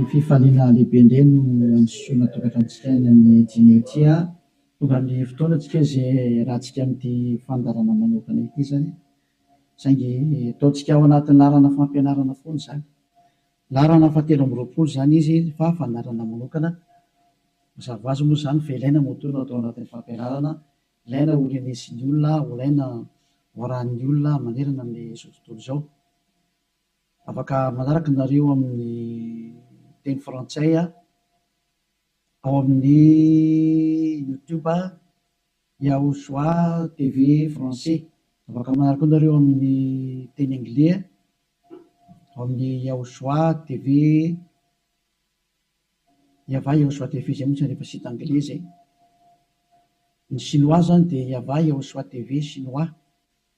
fifaliana lehibe indray no ansoina tokatranotsika ny amin'ny jinetia tonga amin'ny fotoana atsika izay rahantsika amin'ity fandarana manokana ity zany saingy ataontsika ao anatin'ny larana fampianarana foana zany larana fahatelo amby roapolo zany izy fa fandarana manokana mazava ho azy moa zany fa ilaina motorina atao anatin'ny fampianarana ilaina ho renesin'ny olona ilaina hoarahan'ny olona manerana amin'izao tontolo izao. Afaka manaraka nareo amin'ny teny frantsay ao amin'ny YouTube Yahushua TV français. Afaka manaraka nareo amin'ny teny anglais ao amin'ny Yahushua TV Yahushua TV zay mihitsy rehefa site anglais zay. Ny chinois zany dia Yahushua TV chinois.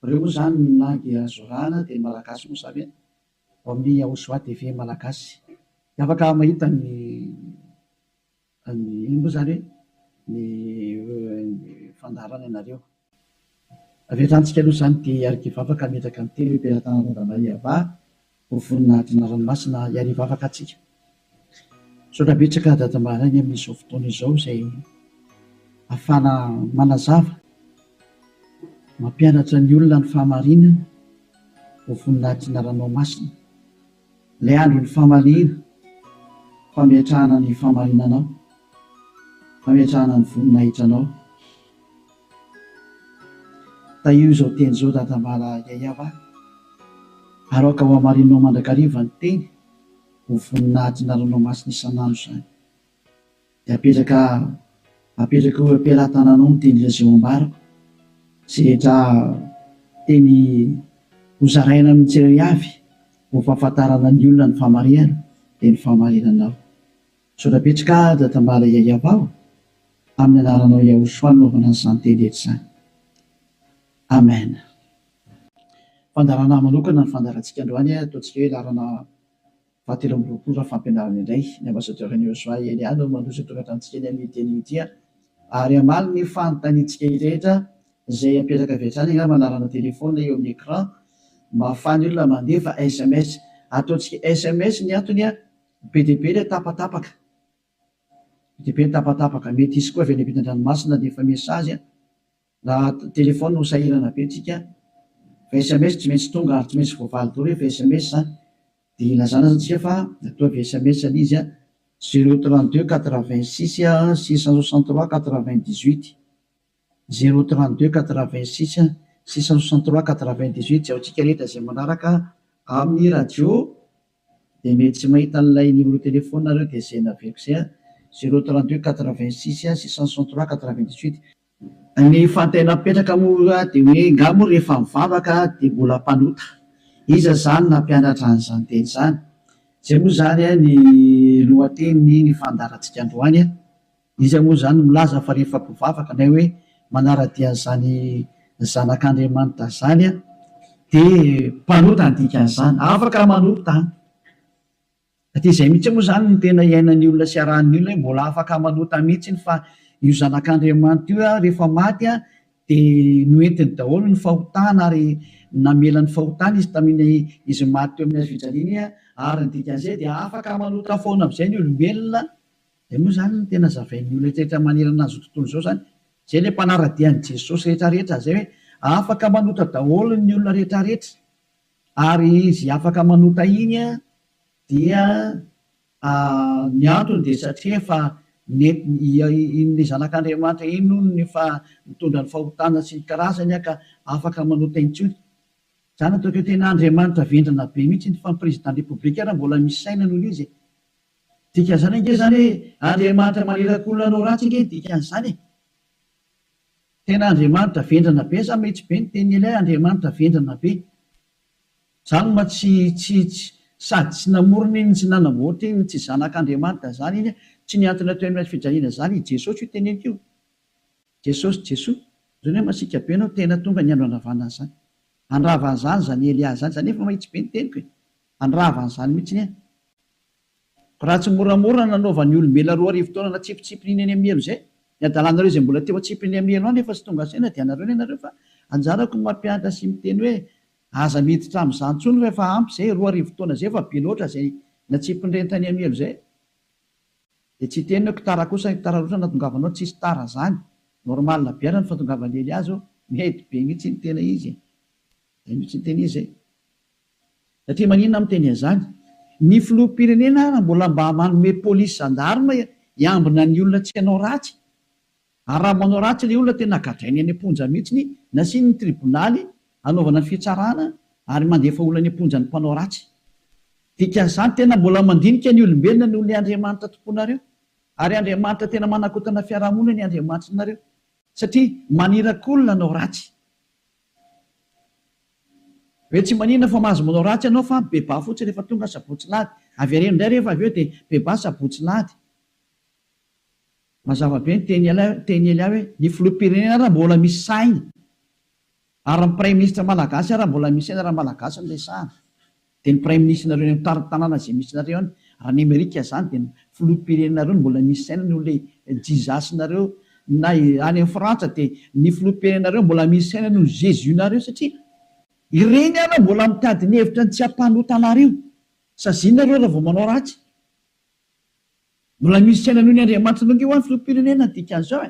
Reo moa zany ny langue azorana dia malagasy moa zany ao amin'ny Yahushua TV malagasy. Afaka mahita ny moa zany ny fandarana ianareo. Aveatrantsika aloha zany dia arikivavaka metraka amin'ny teny mpiara-tanarondana Iava ho voninahitra ranomasina iarivavaka atsika. Saotra betsaka dadamarany amin'izao fotoana izao izay ahafana manazava mampianatra ny olona ny fahamarinana ho voninahitra ranomasina. Ilay andro ny fahamariana fametrahana ny fahamarinanao, fametrahana ny voninahitranao. Da io izao teny izao dadamala Iava aroka ho hamarinanao mandrakariva ny teny ho voninahitra ranomasina isan'andro zany. Dia apetraka ho ampiaratananao ny teny izay ambarako sy rehetra teny hozaraina amin'ny tsirairay avy ho fahafantarana ny olona ny fahamarinana dia ny fahamarinanao. Saotra betsaka dadambala Iava amin'ny anaranao Yahushua naovana an'izany teny rehetra izany. Amen. Fandarana manokana ny fandarantsika androany ataontsika hoe larana fahatelo amby roapolo fampianarana indray. Ny ambassadeur-n'i Yahushua Eliana mandroso tokatrantsika ny amin'ny teny ity ary amaly ny fanontaniantsika rehetra izay apetraka avy hatrany angamba larana telefona eo amin'ny écran mba ahafahany olona mandefa SMS. Ataontsika SMS ny antony be dia be ilay tapatapaka. Be dia be ny tapatapaka. Mety isy koa avy any ampitan-dranomasina dia efa mesazy raha telefona ho sahirana be tsika. Fa SMS tsy maintsy tonga ary tsy maintsy voavaly daholo rehefa SMS zany. Dia ilazana antsika fa atao avy SMS izy 032 86 663 98 032 86 663 98 zay antsika rehetra izay manaraka amin'ny radio dia mety tsy mahita an'ilay numéro telefona nareo dia izay naveko izay 032 86 663 98. Ny fantaina mipetraka moa dia hoe ngamo rehefa mivavaka dia mbola mpanota. Iza zany nampianatra an'izany teny izany. Izay moa zany ny lohateny ny fandarantsika androany. Iza moa zany milaza fa rehefa mpivavaka na hoe manara-dia an'izany zanak'Andriamanitra zany dia mpanota ny dikan'izany, afaka manota. Dia izay mihitsy moa zany ny tena iainan'ny olona sy arahan'ny olona mbola afaka manota mihitsy fa io zanak'Andriamanitra io rehefa maty dia noentiny daholo ny fahotana ary namela ny fahotana izy tamin'ny izy maty teo amin'ny hazofijaliana ary ny dikan'izay dia afaka manota foana amin'izay ny olombelona. Dia moa zany ny tena zavain'ny olona rehetra manerana azy tontolo izao zany izay ilay mpanara-dian'i Jesosy rehetrarehetra zay hoe afaka manota daholo ny olona rehetrarehetra ary izy afaka manota iny dia ny antony dia satria efa ny zanak'Andriamanitra iny no ny fa mitondra ny fahotana sy ny karazany ka afaka manota intsony. Zany ataoko tena Andriamanitra vendrana be mihitsy fa ny président république raha mbola misy saina noho izy. Dikan'izany ange zany Andriamanitra maneraka olona anao ratsy ange dikan'izany. Tena Andriamanitra vendrana be sa mihitsy be ny teny ilay Andriamanitra vendrana be. Zany ma tsy sady tsy namorona iny tsy nanamboatra iny tsy zanak'Andriamanitra zany iny tsy niantona teo amin'ny fijaliana zany Jesosy io teneniko io. Jesosy zany hoe masika be anao tena tonga ny andro andravana zany. Andravan'izany zany Elia zany zany efa mahitsy be ny teniko. Andravan'izany mihitsy ny raha tsy moramora nanaovan'ny olombelona roa arivo taona na tsipitsipinyny eny amielo zay. Ny adalanareo izay mbola teo atsipiny amielo any efa tsy tonga saina dia anareo fa anjarako ny mampianatra sy miteny hoe aza miditra amin'izany intsony rehefa ampy zay 2 arivo taona zay efa be loatra zay natsipin'ireny tany amielo zay. dia tsy teniko tara kosa tara roatra natongavanao tsisy tara zany normal biara ny fahatongavan'ny Eliazy mety be mihitsy ny tena izy zay mihitsy ny tena izy satria maninona amin'ny teny zany ny filoham-pirenena raha mbola mba manome polisy zandarma hiambina ny olona tsy hanao ratsy ary raha manao ratsy ilay olona tena gadrainy any am-ponja mihitsy nasiany ny tribonaly anaovana ny fitsarana ary mandefa olona any am-ponja ny mpanao ratsy dikan'izany tena mbola mandinika ny olombelona noho ny Andriamanitra tomponareo ary Andriamanitra tena manakotana fiarahamonina ny Andriamanitra nareo satria manirakolona anao ratsy hoe tsy manina fa mahazo manao ratsy ianao fa beba fotsy rehefa tonga sabotsy lady avy areno indray rehefa avy eo dia beba sabotsy lady mazava be ny teny Elia hoe ny filoham-pirenena raha mbola misy saina ary ny prime ministre malagasy raha mbola misy saina raha malagasy ny resahana dia ny prime ministre nareo ny tanàna izay misy nareo any raha ny Amerika zany dia ny filoham-pirenena nareo mbola misy saina noho ilay Jesus nareo na any amin'ny Frantsa dia ny filoham-pirenena nareo mbola misy saina noho Jésus nareo satria ireny ara mbola mitady ny hevitra ny tsy hampanotanareo sazinareo raha vao manao ratsy mbola misy saina noho ny Andriamanitra nonge ho any filoham-pirenena dikan'izao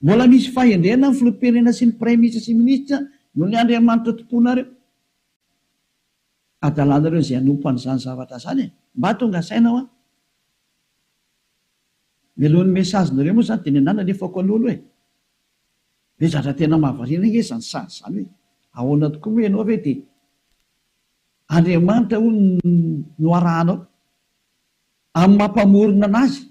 mbola misy fahendrena ny filoham-pirenena sy ny prime ministre sy ministra noho ny Andriamanitra tomponareo adalanareo izay hanompo an'izany zavatra zany mba tonga saina ho mialohan'ny mesazinareo moa zany dia ny anana nefako an'olo le zatra tena mahavariana nge zany sazy zany hoe ahoana tokoa moa ianao ve dia Andriamanitra ho no arahanao amin'ny mampamorona anazy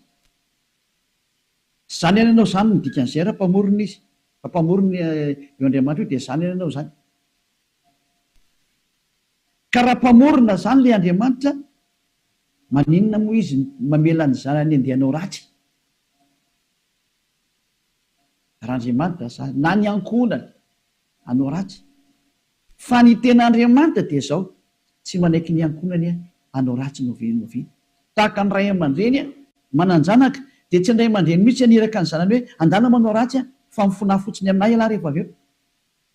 zany any ianao zany ny dikan'izay raha mpamorona izy fa mpamorona eo Andriamanitra io dia zany any ianao zany ka raha mpamorona zany le Andriamanitra maninona moa izy mamela ny zanany andehanao ratsy raha Andriamanitra zany na ny ankonany anao ratsy fa ny tena Andriamanitra dia zao tsy manaiky ny ankonany anao ratsy novi tahaka ny ray aman-dreny mananjanaka dia tsy indray aman-dreny mihitsy aniraka ny zanany hoe andana manao ratsy fa mifona fotsiny aminay ialahy rehefa avy eo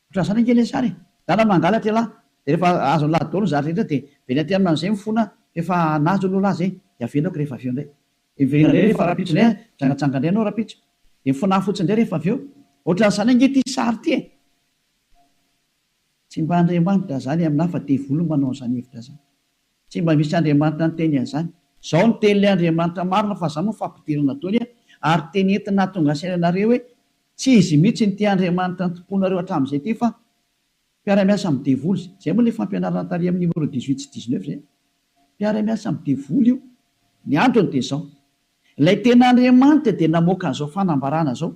ohatran' izany angely sary dana mangalatra ialahy dia rehefa azo ny lahy daholo ny zatra rehetra dia veny aty amin'izay mifona efa nazo lolahy zay dia avelako rehefa avy eo indray iverina indray rehefa rapitso indray jangatsanga indray anao rapitso dia mifona fotsiny indray rehefa avy eo ohatran'izany angety sary ty tsy mba Andriamanitra zany aminahy fa devolo manao zany hevitra zany tsy mba misy Andriamanitra ny teny an'izany zao ny tenyle Andriamanitra marina fa zany moa fampidirana taony ary teny entina tonga sainanareo hoe tsy izy mihitsy ny ty Andriamanitra ny tomponareo hatramin'izay ty fa mpiara-miasa amin'ny devolo zay moa le fampianarana tary amin'ny numéro 18 sy 19 zay mpiara-miasa amin'ny devolo io ny androny dia zao ilay tena Andriamanitra dia namoaka an'izao fanambarana zao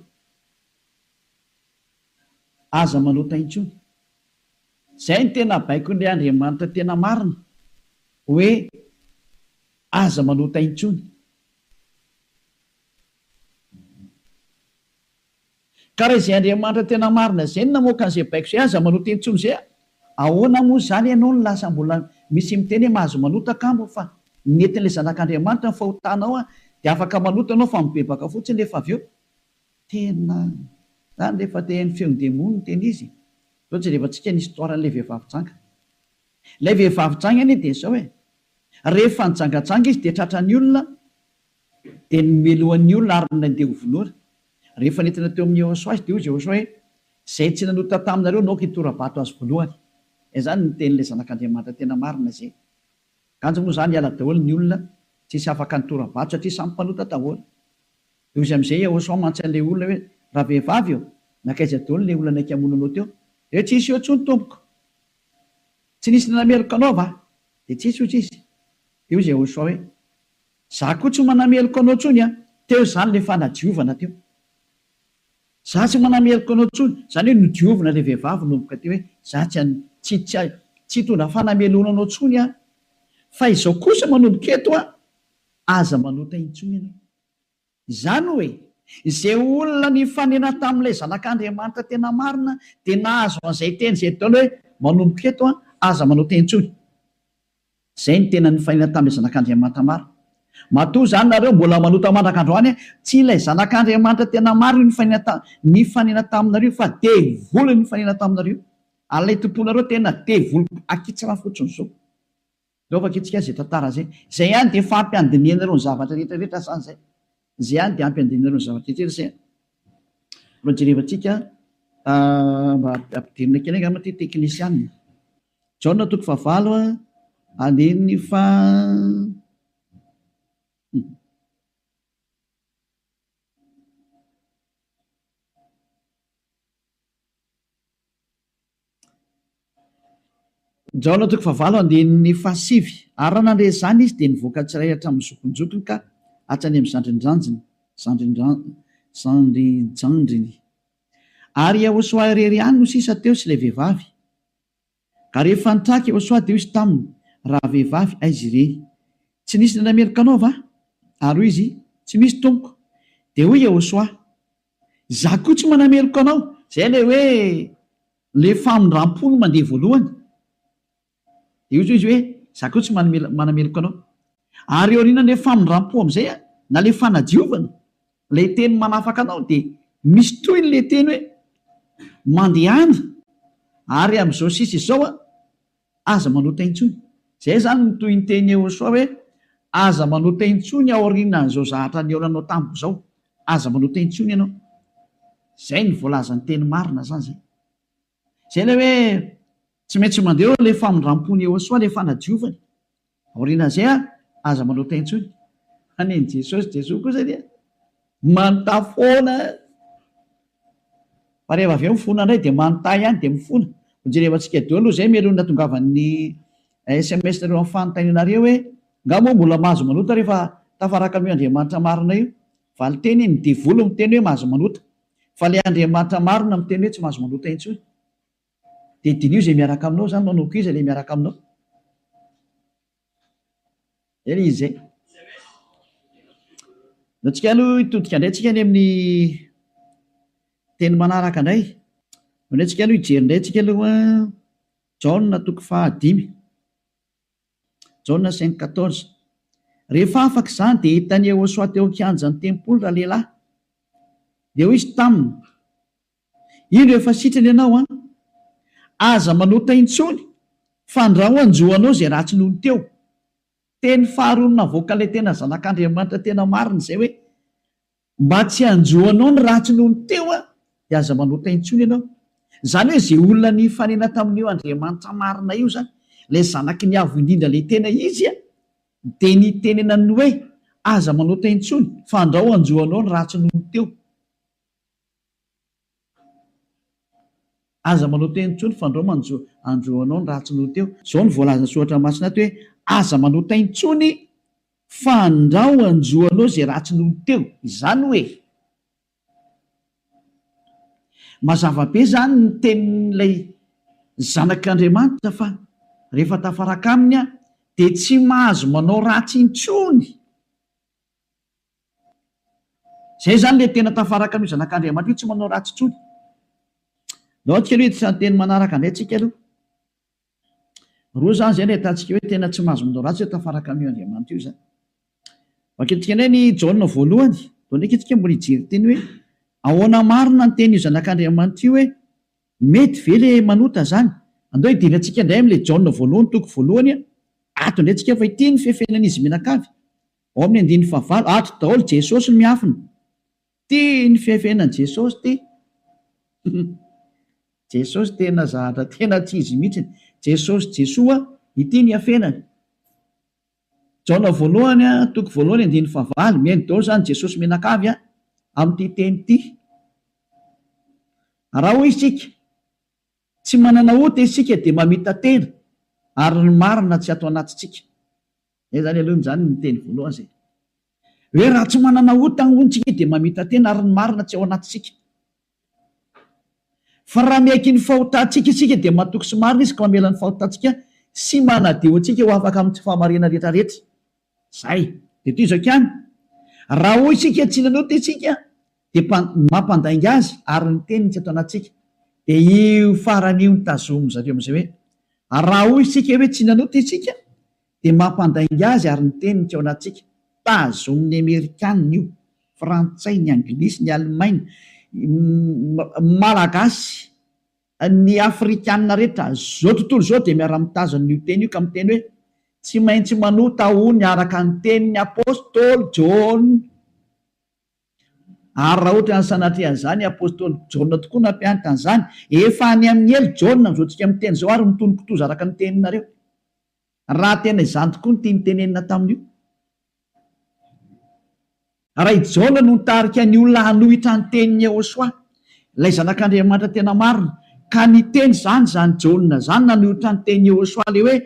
aza manota intsony zay ny tena baiko n'ilay Andriamanitra tena marina hoe aza manota intsony ka raha izay Andriamanitra tena marina zay ny namoaka an'izay baiko zay aza manota intsony zay ahoana moa zany ianao ny lasa mbola misy miteny hoe mahazo manota kambo fa netin'ilay zanak'Andriamanitra ny fahotanao dia afaka manota anao fa mibebaka fotsiny rehefa avy eo tena zany rehefa tehan'ny feon-demony ny teny izy zao tsy rehefa ny histoiran'ilay vehivavy-janga ilay vehivavy-janga any dia zao rehefa nijangatsanga izy dia tratran'ny olona dia nomelohan'ny olona ary nandeha hovolora rehefa nentina teo amin'ny Jehosoa azy dia hoy Jehosoa hoe zay tsy nanota taminareo naoka hitorabato azy voalohany zany ny tenyilay zanak'Andriamanitra tena marina zay kanjo moa zany hiala daholo ny olona tsisy afaka nitorabato satria samy mpanota daholo dia izy amin'izay Jehosoa mantsain'ilay olona hoe raha vehivavy eo nakaiza daholo ilay olona naiky hamonanao teo dia tsisy eo ntsony tompoko tsy nisy nanameloko anao va dia tsisy ohatsy izy dia hoy Jehosoa hoe za koa tsy manameloko anao tsony teo zany le fanadiovana teo za tsy manameloko anao tsony zany hoe nodiovina ilay vehivavy nomboka teo hoe za tsy tondra fanamelona anao tsony fa izao kosa manomboka eto aza manota intsony ianao izany hoe izay olona ny fanena tamin'ilay zanak'Andriamanitra tena marina dia nahazo an'izay teny izay taona hoe manomboka eto aza manota intsony zay ny tena ny fanena tamin'ilay zanak'Andriamanitra marina matoa zany nareo mbola manota mandrak'androany tsy ilay zanak'Andriamanitra tena marina ny fanena taminareo fa devolo ny fanena taminareo alay tomponareo tena devolo akitsira fotsiny zao Laovaka itsika zay tantara zay. Zay ihany dia fampiandiniana ireo ny zavatra rehetrarehetra sany zay. Zay ihany dia ampiandiniana ireo ny zavatra rehetrarehetra zay. Mba jerevantsika mba ampidirina kely angamba ty teknisianina. Jaona 9 andininy fa Jaona 9 andininy fa 7 ary raha nandre zany izy dia nivoaka tsiray hatramin'ny zokonjokony ka hatrany amin'ny zandrijandriny ary Yahosoa irery ihany no sisa teo sy ilay vehivavy. Ka rehefa nitraka Yahosoa dia izy taminy raha vehivavy aiza ireny, tsy nisy nanameloka anao va? Ary hoy izy, tsy misy tompoko. Dia hoy Yahosoa, za koa tsy manameloka anao. Zay le hoe le famindram-pony mandeha voalohany. Dia izy hoe za koa tsy manameloka anao. Ary eo aoriana le famindram-po amin'izay na le fanadiovana, le teny manafaka anao dia misy toy le teny hoe mandehana ary amin'izao sisa izao aza manota intsony. Zay zany no toy ny teny Yahosoa hoe aza manota intsony ao aorianan'izao zahatra niaonanao tamiko izao, aza manota intsony ianao. Zay ny voalazan'ny teny marina zany zay. Zay le hoe tsy maintsy mandeha le famindram-pony Yahosoa le fanadiovany aorianan'izay aza manota intsony. Aneny Jesosy kosa dia manontany foana. Fa rehefa avy eo mifona indray dia manontany ihany dia mifona. Jerevantsika deo aloha zay melony natongavan'ny SMS nareo amin'ny fanontanianareo hoe ngamo mbola mahazo manota rehefa tafaraka amin'io Andriamanitra marina io. Va ny teny ny devolo miteny hoe mahazo manota, fa le Andriamanitra marina miteny hoe tsy mahazo manota intsony. Dia dinio zay miaraka aminao zany, manao koa izy le miaraka aminao. Eny izy zay. Antsika aloha hitodika indray tsika any amin'ny teny manaraka indray. Antsika aloha hijery indray tsika aloha Jaona 5:5. Jaona 5:14. Rehefa afaka izany dia hitany Yahosoa teo an-kianjan'ny tempoly raha lehilahy. Dia hoy izy taminy, ino efa sitrany ianao aza manota intsony fa andraho anjoanao zay ratsy nohony teo. Teny faharoa navoaka ilay tena zanak'Andriamanitra tena marina izay hoe mba tsy anjoanao ny ratsy nohony teo dia aza manota intsony ianao. Zany hoe izay olona ny fanena tamin'io Andriamanitra marina io zany, ilay zanaky ny avo indrindra ilay tena izy dia ny tenenany hoe aza manota intsony fa andraho anjoanao ny ratsy nohony teo. Aza manota intsony fa andraho anjoanao ny ratsy nohony teo. Zao ny voalazana soratra masina ato hoe aza manota intsony fa andraho anjoanao izay ratsy nohony teo. Izany hoe mazava be zany ny tenin'ilay zanak'Andriamanitra fa rehefa tafaraka aminy dia tsy mahazo manao ratsy intsony. Zay zany le tena tafaraka amin'io zanak'Andriamanitra io, tsy manao ratsy intsony. Nao tsika aloha itsan'ny teny manaraka indray tsika aloha. Roa zany zay no ahitantsika hoe tena tsy mahazo manao ratsy hoe tafaraka amin'io Andriamanitra io zany. Vakentsika indray ny Jaona voalohany, dao ndraiky itsika mbola hijery teny hoe ahoana marina ny teny io zanak'Andriamanitra io hoe mety ve le manota zany. Andao hidirantsika indray amin'ilay Jaona voalohany toko voalohany ato indray tsika fa ity ny fefenan'izy menakavy ao amin'ny 9:9. Ato daholo Jesosy no miafina. Ty ny fefenan' Jesosy ty. Jesosy tena zahatra tena tsy izy mihitsy. Jesosy Jesoa ity ny afenany. Jaona voalohany toko voalohany 9:9 mihaino daholo zany Jesosy menakavy amin'ity teny ity. Raha hoy isika tsy manana ota isika dia mamita tena ary ny marina tsy ato anatintsika. Zay zany aloha zany ny teny voalohany zay. Hoe raha tsy manana ota ny ontsika dia mamita tena ary ny marina tsy ao anatintsika. Fa raha miaiky ny fahotantsika isika dia matoky sy marina izy ka mamela ny fahotantsika sy manadio antsika ho afaka amin'ny fahamarina rehetrarehetra. Zay dia toy izao ihany. Raha hoy isika tsy nanota isika dia mampandainga azy ary ny teniny tsy ato anatintsika. Dia io faran'io ny tazomy zareo amin'izay hoe raha hoy isika hoe tsy nanota isika dia mampandainga azy ary ny teniny tsy ao anatintsika. Tazomin'ny Amerikanina io, Frantsay, ny Anglisy, ny Alemaina, Malagasy, ny Afrikanina rehetra zao tontolo zao dia miara-mitazana io teny io ka miteny hoe tsy maintsy manota ony araka ny tenin'ny apôstôly Jaona. Ary raha ohatra ny sanatrehan'izany apôstôly Jaona tokoa nampianatra an'izany, efa any amin'ny elo Jaona zao tsika miteny zao ary mitony kitoza araka ny teninareo. Raha tena izany tokoa ny tiany tenenina tamin'io. Raha i Jaona no nitarika ny olona hanohitra ny tenin'ny Jehosoa, ilay zanak'Andriamanitra tena marina, ka ny teny zany Jaona zany nanohitra ny tenin'ny Jehosoa le hoe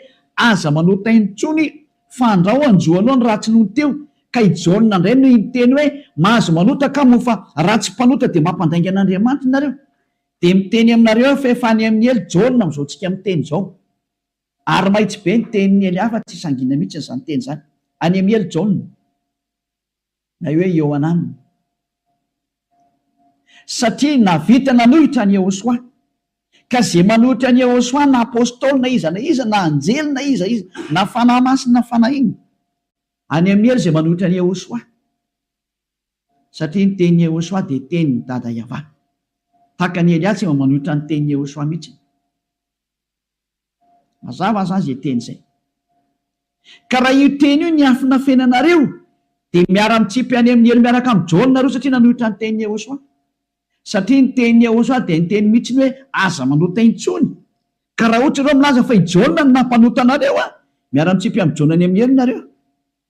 aza manota intsony fa andrao anjoanao ny ratsy noho teo. Ka i Jaona indray no miteny hoe mahazo manota ka mo fa ratsy mpanota dia mampandainga an'Andriamanitra nareo. Dia miteny aminareo fa efa any amin'ny elo Jaona amin'izao tsika miteny zao. Ary mahitsy be ny tenin'ny ely hafa tsy sangina mihitsy izany teny zany. Any amin'ny elo Jaona na hoe Ioanana. Satria navita nanohitra ny Jehosoa, ka zay manohitra ny Jehosoa na apôstôly na iza na anjely na iza na fanahy masina na fanahy iny, any amin'ny elo zay manohitra ny Jehosoa. Satria ny tenin'ny Jehosoa dia tenin'ny dada Yahva. Tahaka ny Elias efa manohitra ny tenin'ny Jehosoa mihitsy. Mazava zany zay teny zay. Ka raha io teny io ny afina fenanareo dia miara-mitsipy any amin'ny elo miaraka amin'ny Jaona nareo satria nanohitra ny tenin'ny Jehosoa. Satria ny tenin'ny Jehosoa dia ny teny mihitsy hoe aza manota intsony. Ka raha ohatra ireo milaza fa i Jaona no nampanota anareo, miara-mitsipy amin'ny Jaona any amin'ny elo nareo.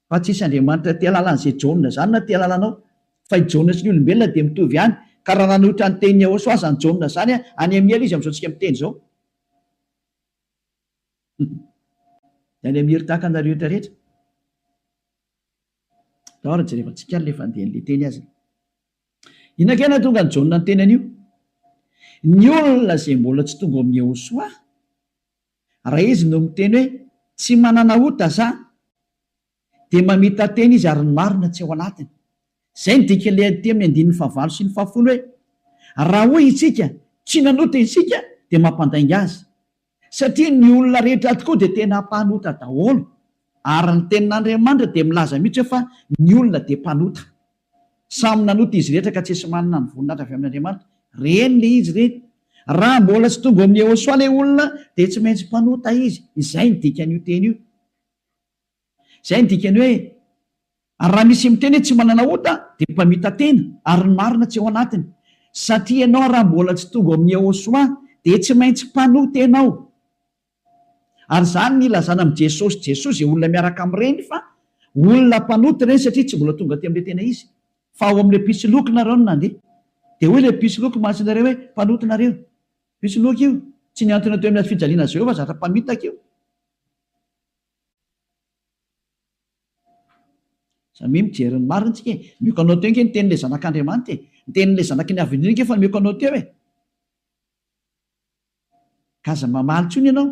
Fa tsisy Andriamanitra tia lalan'izay Jaona zany na tia lalanao. Fa i Jaona sy ny olombelona dia mitovy ihany. Ka raha nanohitra ny tenin'ny Jehosoa zany Jaona zany any amin'ny elo izy amin'izao tsika miteny zao. Any amin'ny elo tahaka anareo rehetra. Dahoara jerevantsika ny lefa andeha n'ilay teny azy. Inakena tonga ny Jaona ny teny an'io? Ny olona izay mbola tsy tonga amin'ny Jehosoa, raha izy no miteny hoe tsy manana ota za, dia mamita teny izy ary ny marina tsy ao anatiny. Izay ny dikan'ilay aty amin'ny andininy fahavalo sy ny fahafolo hoe raha hoy isika tsy nanota isika dia mampandainga azy. Satria ny olona rehetra tokoa dia tena mpanota daholo. Ary ny tenin'Andriamanitra dia milaza mihitsy fa ny olona dia mpanota. Samy nanota izy rehetra ka tsy esy manana ny voninahitra avy amin'Andriamanitra. Reny le izy reny. Raha mbola tsy tonga amin'ny Jehosoa ilay olona dia tsy maintsy mpanota izy. Izay ny dikan'io teny io. Izay ny dikany hoe raha misy miteny hoe tsy manana ota dia mpamita tena ary ny marina tsy ao anatiny. Satria ianao raha mbola tsy tonga amin'ny Jehosoa dia tsy maintsy mpanota ianao. Ary zany ny ilazana amin'ny Jesosy izay olona miaraka amin'ireny fa olona mpanota ireny satria tsy mbola tonga aty amin'ilay tena izy. Fa ao amin'ilay pisoloky nareo no nandeha. Dia hoe ilay pisoloky mahatsinareo hoe mpanota nareo. Pisoloky io tsy niantona teo amin'ny fijaliana Jehovah zatra mpamitaka io. Samy mijery ny marina tsika. Miko anao teo nke ny tenin'ilay zanak'Andriamanitra. Ny tenin'ilay zanaky ny avin'indrika fa miko anao teo e. Kaza mamaly tsony ianao.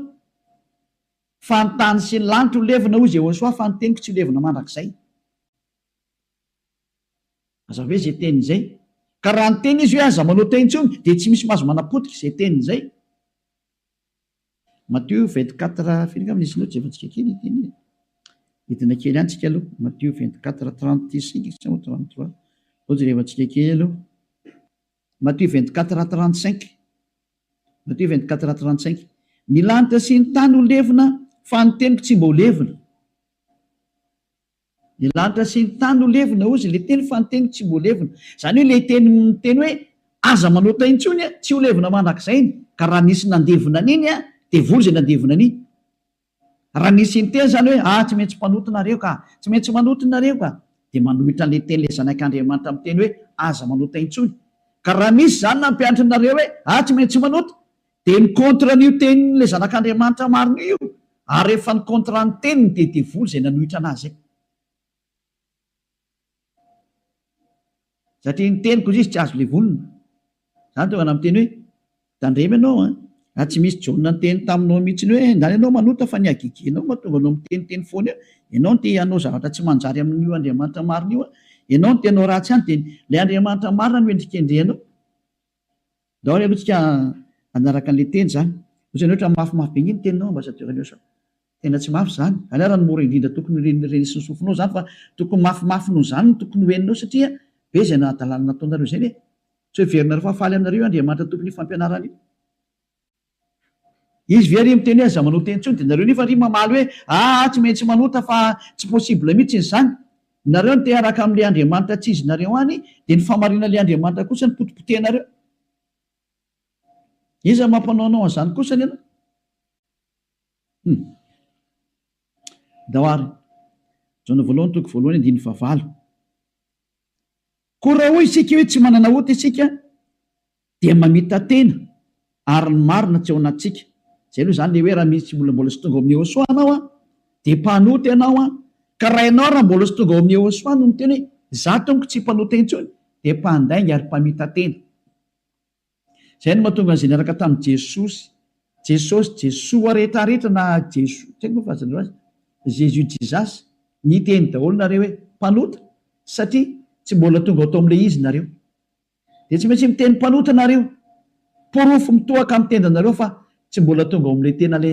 Fa ny tany sy ny lanitra ho levina hoy Jehosoa fa ny teniko tsy ho levina mandrakizay. Aza hoe izay teny izay. Ka raha ny teny izy hoe aza manota intsony dia tsy misy mahazo manapotika izay teny izay. Matthieu 24 firy angamba nisy loatra jevantsika kely teny. Hitina kely ihany tsika aloha. Matthieu 24:35 sa 33. Ohatsy revantsika kely aloha. Matthieu 24:35. Matthieu 24:35. Ny lanitra sy ny tany ho levina fa ny teniko tsy mba ho levina. Ny lanitra sy ny tany ho levina ozy ilay teny fa ny teniko tsy mba ho levina. Izany hoe ilay teny hoe aza manota intsony tsy ho levina mandrakizay. Ka raha nisy nandevina an'iny dia voly izay nandevina an'iny. Raha nisy ny teny izany hoe tsy maintsy mpanota nareo ka, tsy maintsy manota nareo ka, dia manohitra an'ilay teny ilay zanak'Andriamanitra amin'ny teny hoe aza manota intsony. Ka raha misy izany nampianatra nareo hoe tsy maintsy manota, dia ny kontra n'io tenin'ilay zanak'Andriamanitra marina io. Ary rehefa ny kontra ny teniny dia devoly izay nanohitra anazy. Satria ny teniko izy tsy azo levolina. Izany tonga amin'ny teny hoe tandremy ianao tsy misy Jaona ny teny taminao mihitsy ny hoe ndany ianao manota fa ny agigianao mahatonga anao miteniteny foana eo. Ianao no te hanao zavatra tsy manjary amin'io Andriamanitra marina io. Ianao no tenao ratsy ihany dia ilay Andriamanitra marina no endrikendrehanao. Daholo aloha tsika anaraka an'ilay teny zany. Ohatrany ohatra mafimafy be ny teninao ambassadeur Eliosa. Tena tsy mafy zany. Ary ny mora indrindra tokony renisy sofinao zany fa tokony mafimafy noho zany no tokony hoeninao satria be izay nahadalana nataonareo izay hoe tsy ho heverinareo fa faly aminareo Andriamanitra tompony fampianarana io. izy very miteny hoe za manota intsony de nareo nefa ry mamaly hoe tsy maintsy manota fa tsy possible mihitsy ny zany nareo ny te araka am'le andriamanitra tsy izy nareo any de ny famarina le andriamanitra kosa ny potipotenareo iza mampanaonao an'izany kosa ny ianao daoary jona voalohany toko voalohany andiny favalo ko raha hoy isika hoe tsy manana ota isika dia mamita tena ary ny marina tsy ao anatsika zay aloha zany le hoe raha misy mbola sy tonga amin'ny Ehosoa anao de mpanota ianao ka raha ianao raha mbola sy tonga ao amin'ny Ehosoa no miteny hoe za tompoko tsy mpanota intsony de mpandainga ary mpamita tena zay no mahatonga an'izay niaraka tamin'i Jesoa rehetrarehetra na Jésus Jesus ny teny daholo nareo hoe mpanota satria tsy mbola tonga atao amin'le izy nareo de tsy maintsy miteny mpanota nareo porofo mitohaka amin'ny tenda nareo fa tsy mbola tonga ao amin'le tena le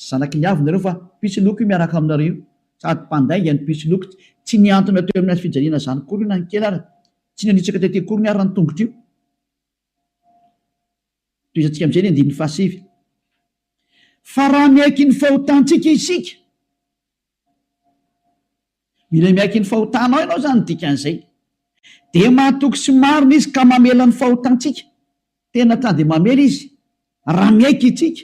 zanaky ny avy nareo fa pisiloko io miaraka aminareo sady mpandainga ny pisiloko tsy niantona teo amin'ny azy fijaliana zany kory io na ny kely ary tsy nanitsaka tete kory ny ary ny tongotro io toizantsika am'izay ny andin'ny fahasivy fa raha miaiky ny fahotantsika isika mila miaiky ny fahotanao ianao zany dikan'izay de mahatoky sy marina izy ka mamela ny fahotantsika tena ta de mamela izy raha miaiky itsika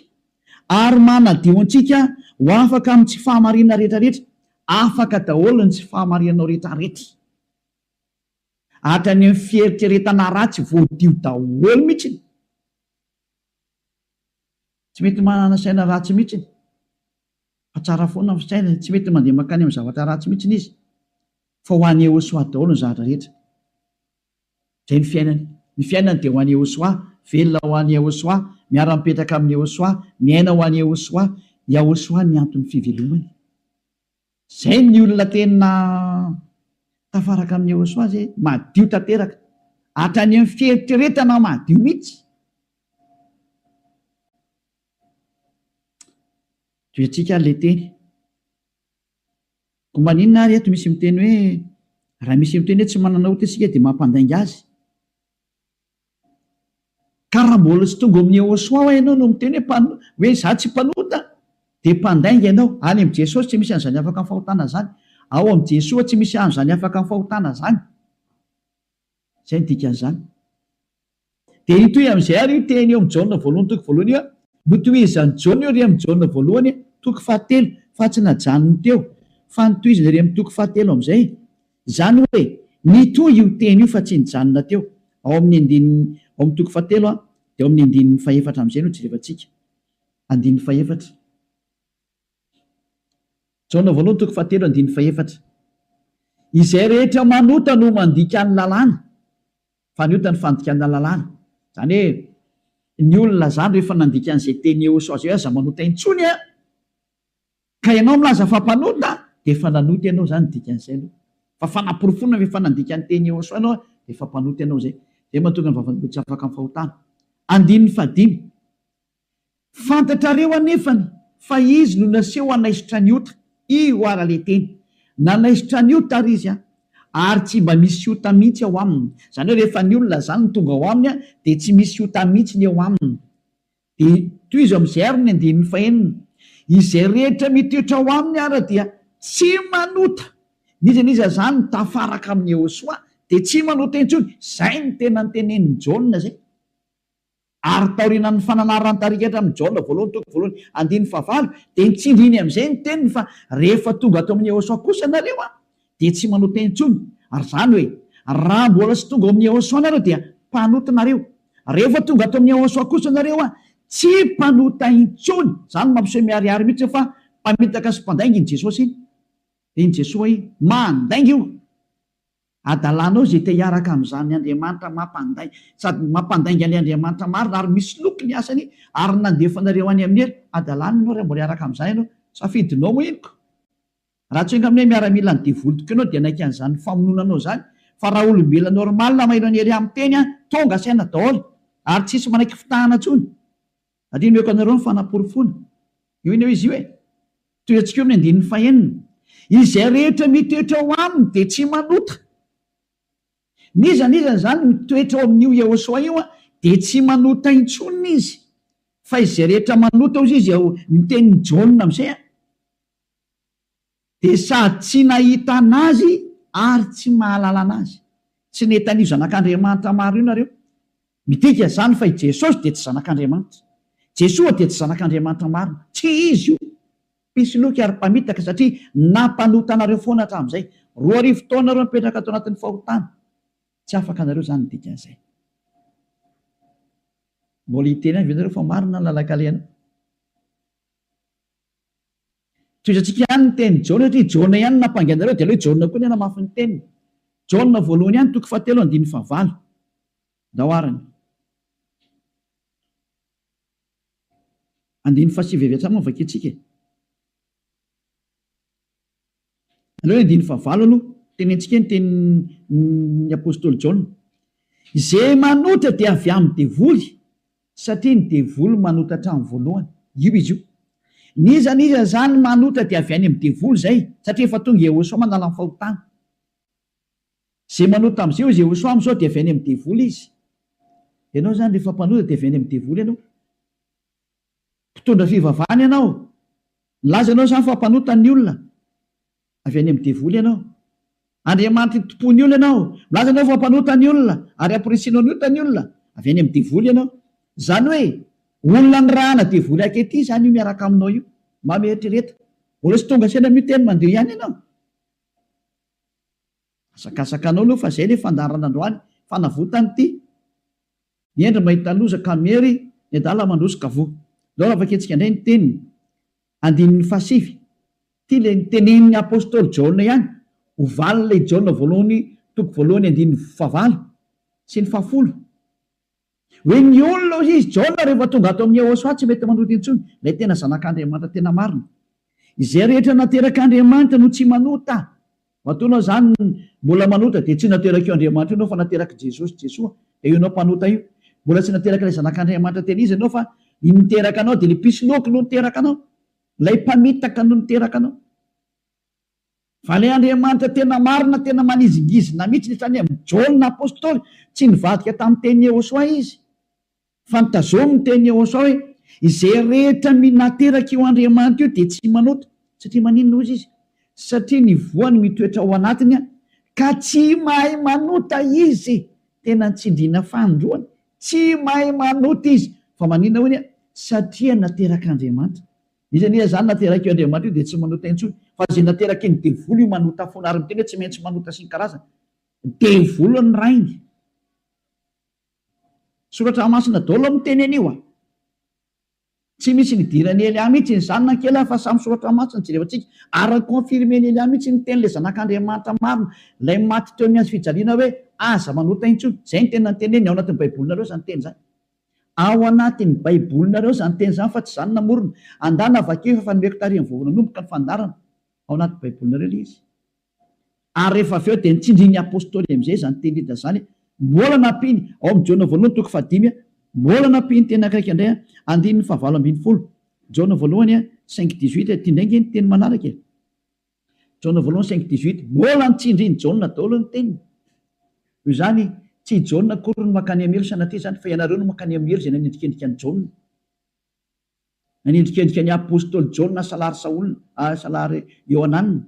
ary manadio antsika ho afaka amin'ny tsy fahamarina rehetrarehetra afaka daholo ny tsy fahamarinanao rehetrarehetra hatrany amin'ny fieritreretana ratsy voadio daholo mihitsiny tsy mety manana saina ratsy mihitsiny fa tsara foana ny saina tsy mety mandeha makany amin'ny zavatra ratsy mihitsiny izy fa ho an'ny Ehosoa daholo ny zavatra rehetra zay ny fiainany de ho an'ny Ehosoa velona ho an'ny Ehosoa miara-mipetraka amin'ny Ehosoa miaina ho an'ny Ehosoa ny antony fivelomany zay ny olona tena tafaraka amin'ny Ehosoa zay madio tanteraka hatrany amin'ny fieritreretana madio mihitsy toetsika le teny ko maninona ary eto misy miteny hoe raha misy miteny hoe tsy manana ota isika de mampandainga azy ka raha mbola sy tonga amin'ny Ehosoa ho ianao no miteny hoe za tsy mpanota de mpandainga ianao any am' Jesosy tsy misy an'izany afaka ny fahotana zany ao am' Jesoa tsy misy an'izany afaka ny fahotana zany zay ny dikan'izany de itoy am'izay ary io teny eo am' Jaona voalohany toko voalohany io notoizany Jaona io ry am' Jaona voalohany toko fahatelo fa tsy najanony teo fa nitoizany ry am' toko fahatelo am'izay zany hoe nitoy io teny io fa tsy nijanona teo ao amin'ny toko fahatelo de ao amin'ny andin'ny fahefatra am'izay no jerevantsika andin'ny fahefatra Jaona voalohany toko fahatelo andin'ny fahefatra izay rehetra manota no mandika ny lalàna fa ny ota ny fandikana lalàna zany hoe ny olona zany rehefa nandika an'izay teny Ehosoa zay aza manota intsony ka ianao milaza fa mpanota de efa nanota ianao zany dikan'izay aloha fa fanaporofonina rehefa nandika ny teny Ehosoa ianao de efa mpanota ianao zay mahatonga ny vavany tsy afaka amin'ny fahotana andin'ny fadimy fantatrareo anefany fa izy no naseho anaisitra ny ota io ara le teny nanaisitra ny ota ary izy ary tsy mba misy ota mihitsy ao aminy zany hoe rehefa ny olona zany ny tonga ao aminy de tsy misy ota mihitsy ny ao aminy de toy izy am'izay ary ny andin'ny fahenina izay rehetra mitoetra ao aminy ara dia tsy manota nizaniza zany tafaraka amin'ny Ehosoa de tsy manota intsony zay ny tena ny tenen'ny Jaona zay ary taorianany fananarany tarikatra amin'ny Jaona voalohany toko voalohany andin'ny fahavalo de nitsindriny am'izay ny teniny fa rehefa tonga atao amin'ny Ehosoa kosa nareo de tsy manota intsony ary zany hoe raha mbola sy tonga amin'ny Ehosoa nareo dia mpanota nareo rehefa tonga atao amin'ny Ehosoa kosa nareo tsy mpanota intsony zany mampiseho miariary mihitsy fa mpamitaka sy mpandainga iny Jesosy iny Jesoa mandainga io adalanao zay te hiaraka am'izany Andriamanitra mampandainga sady mampandainga ny Andriamanitra marina ary misy loko ny asany ary nandefanareo any amin'ny hely adalana ianao raha mbola hiaraka am'izany ianao safidinao mo inoko raha tsy oenga amin'y hoe miaramila ny devolotiko ianao dia naika an'izany famononanao zany fa raha olombelona normal maheno any ery amin'ny teny tonga saina daholo ary tsisy manaiky fitahana tsony adiny meko anareo ny fanaporofona io iny eo izy io hoe toy antsika eo amin'ny andin'ny fahenina izay rehetra mitoetra ao aminy de tsy manota nizany zany mitoetra ao amin'io Ehosoa io de tsy manota intsony izy fa izay rehetra manota ozy izy ao nitenin'ny Jaona amizay de sady tsy nahita anazy ary tsy mahalala anazy. Tsy netan'io zanak'Andriamanitra maro io nareo midika zany fa i Jesosy de tsy zanak'Andriamanitra, Jesoa de tsy zanak'Andriamanitra marina, tsy izy io. Pisoloky ary mpamitaka satria nampanota anareo foana hatramin'izay. 2 taona reo mipetraka ato anatin'ny fahotana, tsy afaka anareo zany midika an'izay. Mbola hiteny any venareo fa marina ny lalakaleana. Toizatsika ihany ny teny Jaona satria Jaona ihany nampangainareo de aleo Jaona koa ny namafy ny teniny. Jaona voalohany ihany 7:9 daoarany. 9:7 mo vaketsika. Aleo 9:9 aloha tenentsika ny tenin'ny apôstôly Jaona. Izay manota dia avy amin'ny devoly satria ny devoly manota hatramin'ny voalohany. Io izy io. Niza zany manota dia avy any amin'ny devoly zay satria efa tonga Jehosoa manala ny fahotana. Zay manota am'izay izy Jehosoa am'izao dia avy any amin'ny devoly izy. Ianao zany rehefa mpanota dia avy any amin'ny devoly ianao. Mpitondra fivavahana ianao. Milaza ianao zany fa mpanota ny olona. Avy any amin'ny devoly ianao. Andriamanitra tompon'ny olona ianao. Milaza ianao fa mpanota ny olona ary amporisina ny ota ny olona. Avy any amin'ny devoly ianao. Zany hoe olona ny rahana devoly akety zany io miaraka aminao io. Mametrereta. Mbola tsy tonga sena miteny mandeha ihany ianao. Asakasakanao aloha fa zay le fandarana androany fanavotany ty. Miendry mahita loza kamery ny adala mandroso kavo. Dao avaketsika indray ny teniny. 9:7. Ty le nitenenin'ny apôstôly Jaona ihany. Ovaly le Jaona voalohany 9:9 sy ny 10. Hoe ny olona izy Jaona rehefa tonga ato amin'ny Jehosoa tsy mety manota intsony. Ilay tena zanak'Andriamanitra tena marina. Izay rehetra naterak'Andriamanitra no tsy manota. Matoanao zany mbola manota dia tsy nateraka io Andriamanitra ianao fa nateraka Jesosy Jesoa. Io ianao mpanota io. Mbola tsy nateraka ilay zanak'Andriamanitra tena izy ianao fa niteraka anao dia ny pisoloky no niteraka anao. Ilay mpamitaka no niteraka anao. Fa ilay Andriamanitra tena marina, tena manizingizina mihitsy netrany amin'ny Jaona apôstôly tsy nivadika tamin'ny teny Jehosoa izy. Fa nitazomy ny teny Jehosoa hoe izay rehetra nateraka io Andriamanitra io dia tsy manota. Satria maninona izy? Satria ny voany mitoetra ao anatiny ka tsy mahay manota izy. Tena nitsindriana fandroany. Tsy mahay manota izy. Fa maninona hoy satria nateraka Andriamanitra. Izy zany nateraka io Andriamanitra io dia tsy manota intsony. Fa izay nateraka ny devoly io manota foana ary miteny hoe tsy maintsy manota sy ny karazana. Devoly ny rainy. Soratra masina daholo miteny anio. Tsy misy nidirany Elia mihitsy ny zanona kely fa samy soratra masina jerevantsika. Ary konfirmeny Elia mihitsy ny teny le zanak'Andriamanitra marina. Ilay maty teo amin'ny azy fijaliana hoe aza manota intsony. Zay ny tena teneny ao anatin'ny baibolinareo zany teny zany. Ao anatin'ny baibolinareo zany teny zany fa tsy zany namorona. Andana vakeo fa nomeko tarihan'ny voavona nomboka ny fandarana. Ao anatin'ny baibolinareo le izy. Ary rehefa avy eo dia nitsindrin'ny apôstôly amin'izay zany teny hita zany. Mbola nampiny ao amin'ny Jaona voalohany 5:5 mbola nampiny teny akaiky indray 9:9 Jaona voalohany 5:18 tindraingy ny teny manaraka. Jaona voalohany 5:18 mbola nitsindrin'ny Jaona daholo ny teniny. Io zany tsy Jaona kory no makany amelo sanatria zany fa ianareo no makany amelo zay nanendrikendrika ny Jaona. Nanendrikendrika ny apôstôly Jaona salary Saolina, salary Ioananina.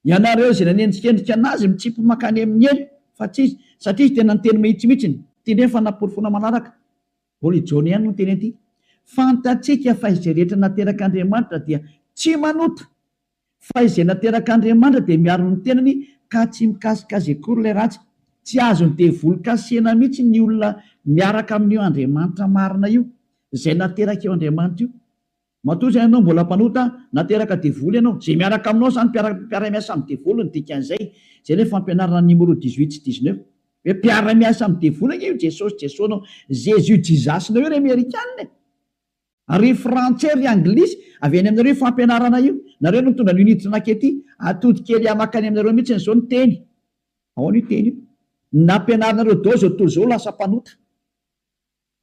Ianareo zay nanendrikendrika anazy mitsipy makany amin'ny elo fa tsy izy satria tena niteny mihitsymihitsiny teny fa naporofona manaraka. Mbola Jaona ihany no teny aty. Fantatsika fa izay rehetra nateraka Andriamanitra dia tsy manota. Fa izay nateraka Andriamanitra dia miaro ny tenany ka tsy mikasikazy akory ilay ratsy. Tsy azony devoly kasihana mihitsy ny olona miaraka amin'io Andriamanitra marina io. Izay nateraka io Andriamanitra io. Matoa zay ianao mbola mpanota nateraka devoly ianao. Zay miaraka aminao zany mpiara-miasa amin'ny devoly ny dikan'izay. Zay ilay fampianarana numéro 18 sy 19. Hoe mpiara-miasa amin'ny devoly io Jesosy Jesosy Jésus jizasinao io ry Amerikanina. Ary frantsay ry anglisy avy any aminareo fampianarana io. Nareo no mitondra ny unité nakety atody kely amakany aminareo mihitsy n'izao ny teny. Ao ny teny io. Nampianaranareo dao zao toy izao lasa mpanota.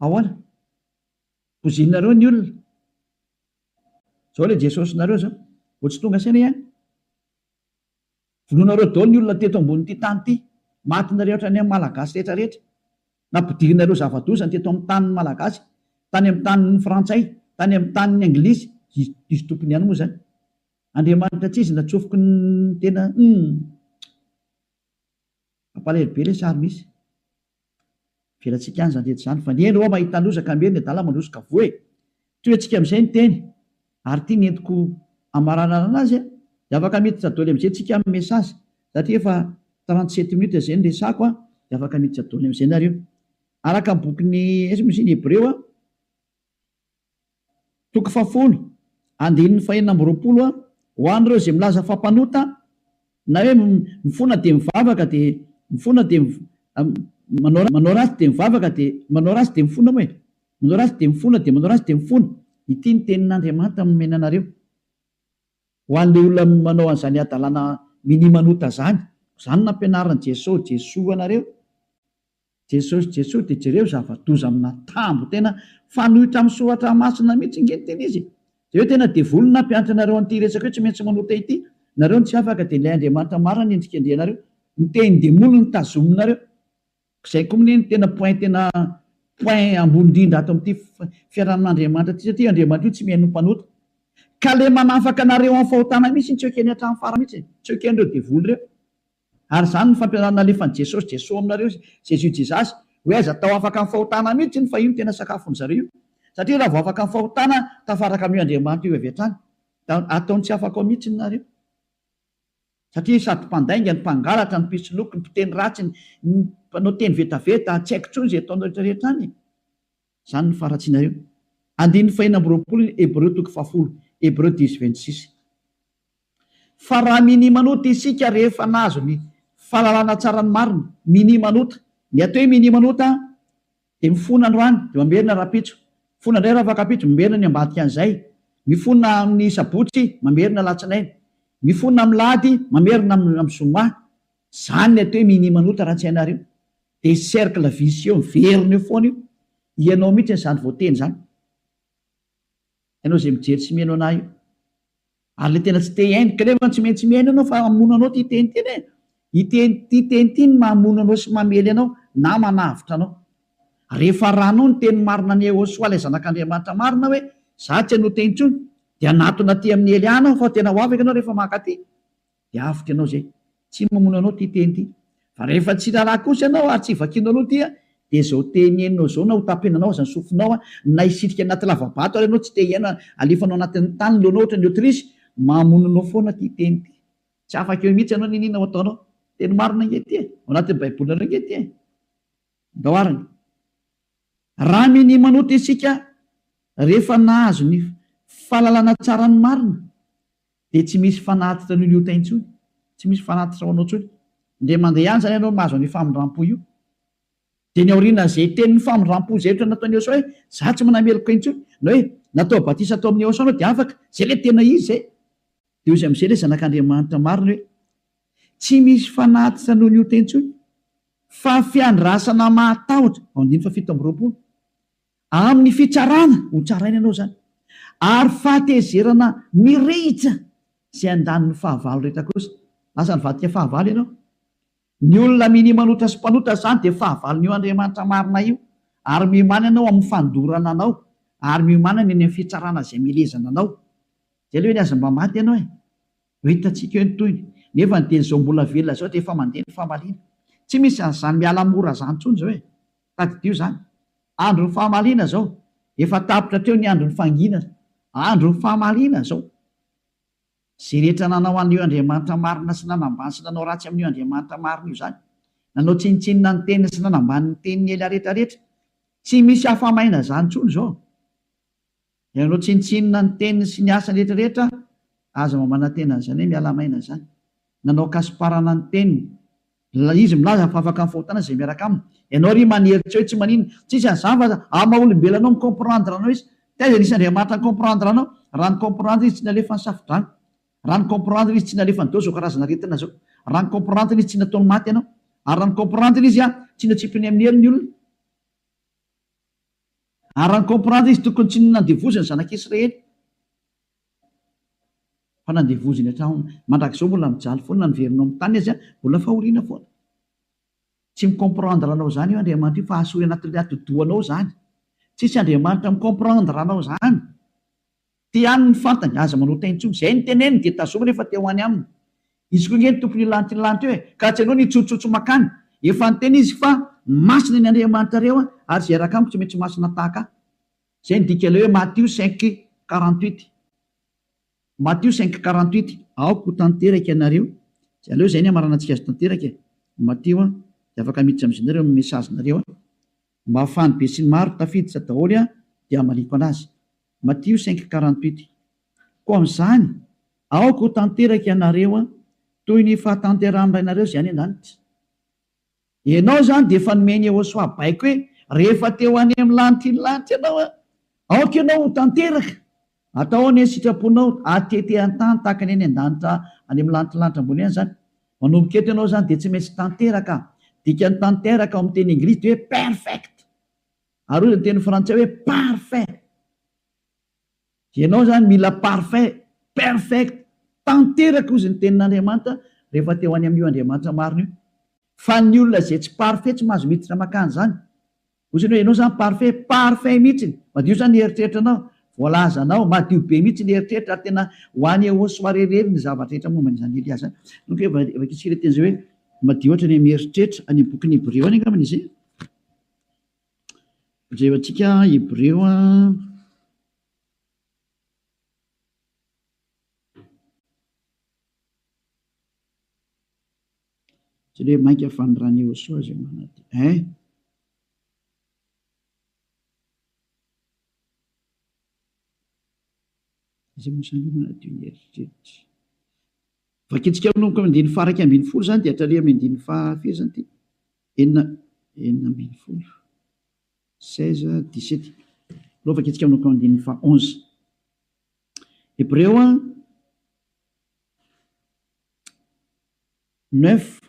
Ahoana? Pozinareo ny olona. Zao le Jesosy nareo zao. Vao tsy tonga saina ihany. Vonoanareo dao ny olona teto ambony ity tany ity. Matinareo ohatra ny amin'ny malagasy rehetra rehetra. nampidirinareo zavadosany teto amin'ny tany malagasy, tany amin'ny tanin'ny frantsay, tany amin'ny tanin'ny anglisy, izy tompony ihany moa zany. Andriamanitra tsy izy natsofoky ny tena ampalahelo be le sary misy velantsika any zany rehetra zany, fa ny eny mahita losaka meny dala mandrosika voe toetsika amin'izay ny teny ary tia ny entiko amaranana anazy dia afaka miditra daholo amin'izay tsika amin'ny mesazy satria efa 37 minutes izay ny resako dia afaka miditra daholo amin'izay nareo araka ny bokyny esy Hebreo 10 andininy 4 ho an'ireo izay milaza fampanota na hoe mifona dia mivavaka dia mifona dia manao ratsy dia mivavaka dia manao ratsy dia mifona moa manao ratsy dia mifona dia manao ratsy dia mifona. Ity ny tenin'Andriamanitra nomena anareo ho an'ilay olona manao an'izany adalana minimanota zany nampianaran'i Jesosy anareo. Jesosy dia jereo zava-doza amina tambo tena fanohitra amin'ny soratra masina mihitsy nge teny izy. Dia hoe tena devoly nampianatra anareo an'ity resaka hoe tsy maintsy manota ity. Nareo ny tsy afaka dia ilay Andriamanitra marina ny endrika andrianareo. Ny teny demoly ny tazominareo. Izay koa ny tena point ambony indrindra ato amin'ity fiarahan'Andriamanitra ity satria Andriamanitra io tsy mihaino mpanota. Ka le manafaka anareo amin'ny fahotana mihitsy tsy ekeny hatramin'ny fara mihitsy, tsy eken'ireo devoly ireo. Ary izany ny fampianarana alefan'i Jesosy aminareo Jésus hoe aza tao afaka amin'ny fahotana mihitsy ny fa io no tena sakafon'ny zareo. Satria raha vao afaka amin'ny fahotana tafaraka amin'io Andriamanitra io avy hatrany, ataony tsy afaka ao mihitsy nareo. Satria sady mpandainga ny mpangalatra ny mpisoloky ny mpiteny ratsy ny mpanao teny vetaveta tsy haiko intsony izay ataonao rehetrarehetra any. Izany ny faratsianareo. Andininy 4 Hebreo 10 Hebreo 10:26. Fa raha minimanota isika rehefa nahazo ny fahalalana tsara ny marina, minimanota. Ny atao hoe minimanota dia mifona androany dia mamerina rapitso. Mifona indray raha fakapitso, mamerina ny ambadika an'izay. Mifona amin'ny sabotsy, mamerina latsinainy. Mifona amin'ny lahady, mamerina amin'ny zoma. Zany ny atao hoe minimanota raha tsy hainareo. Dia cercle vicieux verina eo foana io. Ianao mihitsy n'izany voateny zany. Ianao izay mijery tsy mihaino anahy io. Ary le tena tsy te hiaino, kanefa tsy maintsy mihaino anao fa mamono anao ty teny teny. Ty teny ty ny mamono anao sy mamely anao na manavitra anao. Rehefa ranao ny teny marina ny Yehosoa ilay zanak'Andriamanitra marina hoe za tsy hanota intsony dia natona ty amin'ny Eliana fa tena ho afaka ianao rehefa maka ty dia avitra ianao zay. Tsy mamono anao ty teny ty. Fa rehefa tsy raharaha kosa ianao ary tsy vakianao aloha ty dia izao teny henonao zao na ho tapenanao aza ny sofinao na isitrika anaty lavabato ary ianao tsy te hiaina alefanao anatin'ny tany leonao ohatra ny Aotrisy, mamono anao foana ty teny ty. Tsy afaka eo mihitsy ianao ninina ao ataonao. Teny marina nge ty ao anatin'ny baibolina nge ty daoarany. Raha minimanota isika rehefa nahazo ny fahalalana tsara ny marina dia tsy misy fanatitra ny liota intsony, tsy misy fanatitra ho anao intsony. Ndray mandeha ihany zany ianao mahazo ny famindrampo io. Dia ny aoriana izay tenin'ny famindrampo izay ohatra nataon'ny Yehosoa hoe za tsy manameloka intsony, na hoe natao batisa atao amin'ny Yehosoa anao dia afaka, zay le tena izy zay. Dia izy amin'izay le zanak'Andriamanitra marina hoe tsy misy fanatitra noho ny liota intsony fa fiandrasana mahatahotra amin'ny fitsarana ho tsaraina ianao zany, ary fahatezerana mirehitra izay andaniny fahavalo rehetra kosa. Lasa nivadika fahavalo ianao. Ny olona minimanota sy mpanota zany dia fahavalon'io Andriamanitra marina io, ary miomana ianao amin'ny fandorana anao, ary miomana ny amin'ny fitsarana izay milezana anao. Zay le hoe niaza mba maty ianao ho hitantsika eo ny toyny. Nefa ny teny izao mbola velona zao dia efa mandeha ny fahamaliana. Tsy misy an'izany miala mora zany intsony zao tadidio zany. Andro ny fahamaliana zao, efa tapitra treo ny andro ny fanginana, andro ny fahamaliana zao. Zay rehetra nanao an'io Andriamanitra marina sy nanambany sy nanao ratsy amin'io Andriamanitra marina io zany, nanao tsinitsinina ny teniny sy nanambany ny teniny ela rehetrarehetra, tsy misy hafamaina zany intsony zao. Nanao tsinitsinina ny teniny sy ny asany rehetrarehetra, aza mamana tena zany hoe miala maina zany. Nanao kasiparana ny teniny, izy milaza fa afaka amin'ny fahotana izay miaraka aminy. Ianao ry maneritra hoe tsy manino, tsisy an'izany fa maha-olombelonao mikomprendre anao izy. Taiza nisy Andriamanitra mikomprendre anao? Raha ny komprendre izy tsy nalefa ny safidrano, raha ny komprendre izy tsy nalefa ny dao zao karazana retina zao, raha ny komprendre izy tsy nataony maty ianao, ary raha ny komprendre izy tsy natsipiny amin'ny helo ny olona, ary raha ny komprendre izy tokony tsy nandevoziny zanak'Israely fa nandevoziny hatrany mandrakizao mbola mijaly foana ny verinao amin'ny tany izy mbola fahoriana foana. tsy micomprendre anao zany io Andriamanitra io fa asory anatin'ilay atodoanao zany. Tsisy Andriamanitra micomprendre anao zany. Ty ihany ny fantany aza manota intsony zay niteneny dia tazoma rehefa te ho any aminy. Izy koa ngeny tompony lanitra ny lanitra eo ka tsy anao nitsotsotso makany. Efa niteny izy fa masina ny Andriamanitra reo ary zay raka amiko tsy maintsy masina tahaka. Zay ny dika ilay hoe Matthieu 5:48. Matthieu 5:48 aoko tanteraka ianareo. Aleo zay ny amaranantsika azy tanteraka. Matthieu dia afaka miditra amin'izy nareo mesazinareo mba hafany be sy ny maro tafiditra daholo dia amaliko anazy. Matthieu 5:48. Koa amin'izany aoko tanteraka ianareo toy ny fahatanteran'ny rainareo zay any an-danitra. Ianao zany dia efa nomeny Yehosoa baiko hoe rehefa teo any amin'ny lanitra ny lanitra ianao aoka ianao tanteraka. Atao ny sitraponao atete an-tany tahaka ny any an-danitra any amin'ny lanitra ambony any zany. Manomboka eto ianao zany dia tsy maintsy tanteraka. Dikany tanteraka ao amin'ny teny Anglisy dia hoe perfect. Ary ny teny frantsay hoe parfait. Ianao zany mila parfait, perfect, tanteraka ozy ny tenin'Andriamanitra rehefa teo any amin'io Andriamanitra marina io. Fa ny olona zay tsy parfait tsy mahazo miditra makany zany. Ozy hoe ianao zany parfait mihitsy. Madio zany eritreritranao, voalazanao, madio be mihitsy ny eritreritra ary tena ho any Yehosoa reherery ny zavatra rehetra momba izany Elias. Nuk hoe vakitsika teny zay hoe madio ohatra ny mieritreritra any bokin'ny Hébreu any angambany izy. Jevantsika Hébreu tsy le mainka fanirany Yehosoa zay manady. Zay mosan'ny manadio ny eritreritra. Vakitsika amin'noko amin'ny 9:12 zany dia hatrary amin'ny 9:5 zany ty. 9:12. 16-17. Lova vakitsika amin'noko amin'ny 9:11. Hébreu 9.